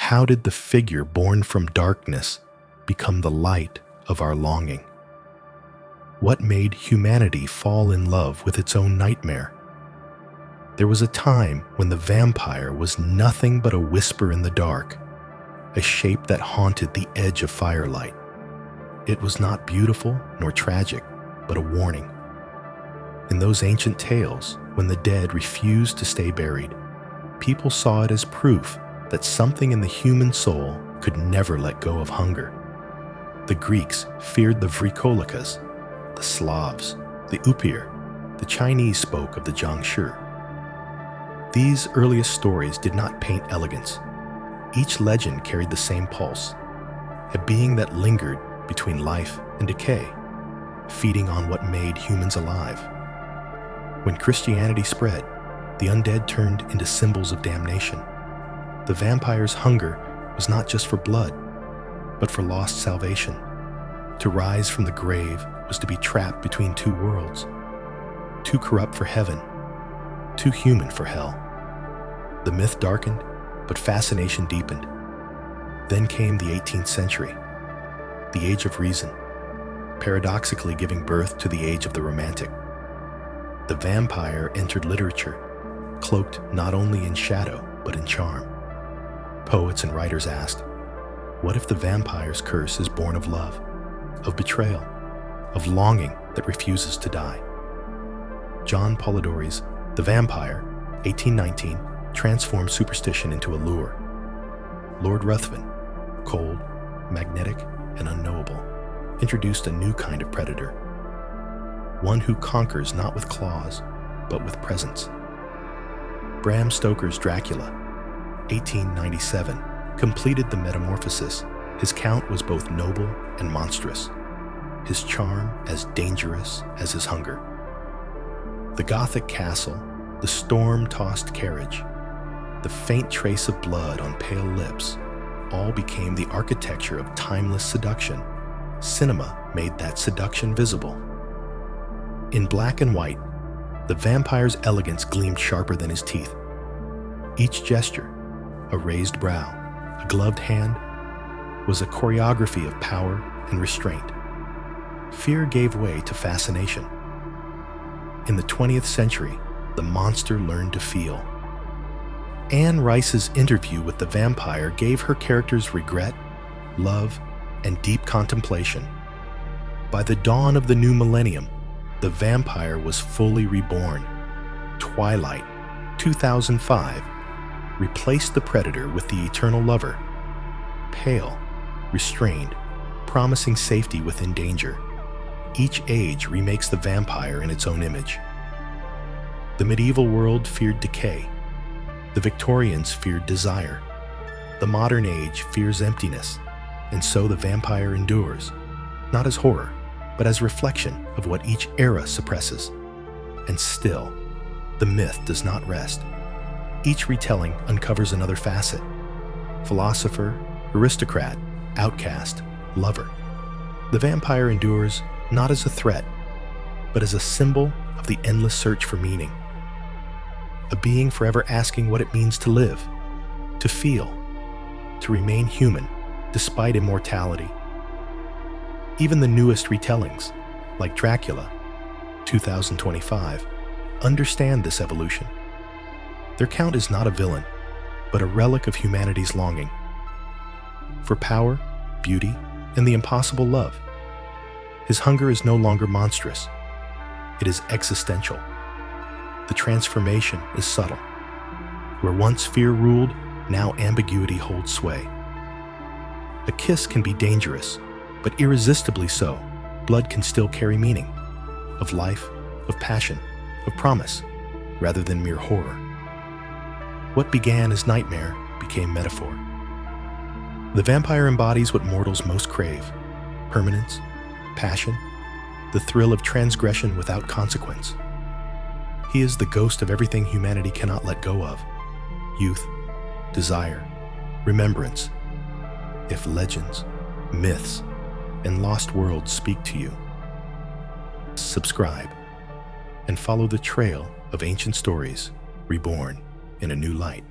How did the figure born from darkness become the light of our longing? What made humanity fall in love with its own nightmare? There was a time when the vampire was nothing but a whisper in the dark, a shape that haunted the edge of firelight. It was not beautiful nor tragic, but a warning. In those ancient tales, when the dead refused to stay buried, people saw it as proof that something in the human soul could never let go of hunger. The Greeks feared the Vrikolikas, the Slavs, the Upir, the Chinese spoke of the Jiangshi. These earliest stories did not paint elegance. Each legend carried the same pulse, a being that lingered between life and decay, feeding on what made humans alive. When Christianity spread, the undead turned into symbols of damnation. The vampire's hunger was not just for blood, but for lost salvation. To rise from the grave was to be trapped between two worlds, too corrupt for heaven, too human for hell. The myth darkened, but fascination deepened. Then came the 18th century, the age of reason, paradoxically giving birth to the age of the romantic. The vampire entered literature, cloaked not only in shadow, but in charm. Poets and writers asked, what if the vampire's curse is born of love, of betrayal, of longing that refuses to die? John Polidori's The Vampire, 1819, transformed superstition into a lure. Lord Ruthven, cold, magnetic, and unknowable, introduced a new kind of predator, one who conquers not with claws, but with presence. Bram Stoker's Dracula, 1897, completed the metamorphosis. His count was both noble and monstrous, his charm as dangerous as his hunger. The Gothic castle, the storm-tossed carriage, the faint trace of blood on pale lips, all became the architecture of timeless seduction. Cinema made that seduction visible. In black and white, the vampire's elegance gleamed sharper than his teeth. Each gesture, a raised brow, a gloved hand, was a choreography of power and restraint. Fear gave way to fascination. In the 20th century, the monster learned to feel. Anne Rice's interview with the vampire gave her characters regret, love, and deep contemplation. By the dawn of the new millennium, the vampire was fully reborn. Twilight, 2005, replaced the predator with the eternal lover, pale, restrained, promising safety within danger. Each age remakes the vampire in its own image. The medieval world feared decay. The Victorians feared desire. The modern age fears emptiness, and so the vampire endures, not as horror, but as reflection of what each era suppresses. And still, the myth does not rest. Each retelling uncovers another facet: philosopher, aristocrat, outcast, lover. The vampire endures not as a threat, but as a symbol of the endless search for meaning. A being forever asking what it means to live, to feel, to remain human despite immortality. Even the newest retellings, like Dracula, 2025, understand this evolution. Their count is not a villain, but a relic of humanity's longing for power, beauty, and the impossible love. His hunger is no longer monstrous. It is existential. The transformation is subtle. Where once fear ruled, now ambiguity holds sway. A kiss can be dangerous, but irresistibly so. Blood can still carry meaning, of life, of passion, of promise, rather than mere horror. What began as nightmare became metaphor. The vampire embodies what mortals most crave: permanence, passion, the thrill of transgression without consequence. He is the ghost of everything humanity cannot let go of: youth, desire, remembrance. If legends, myths, and lost worlds speak to you, subscribe and follow the trail of ancient stories reborn in a new light.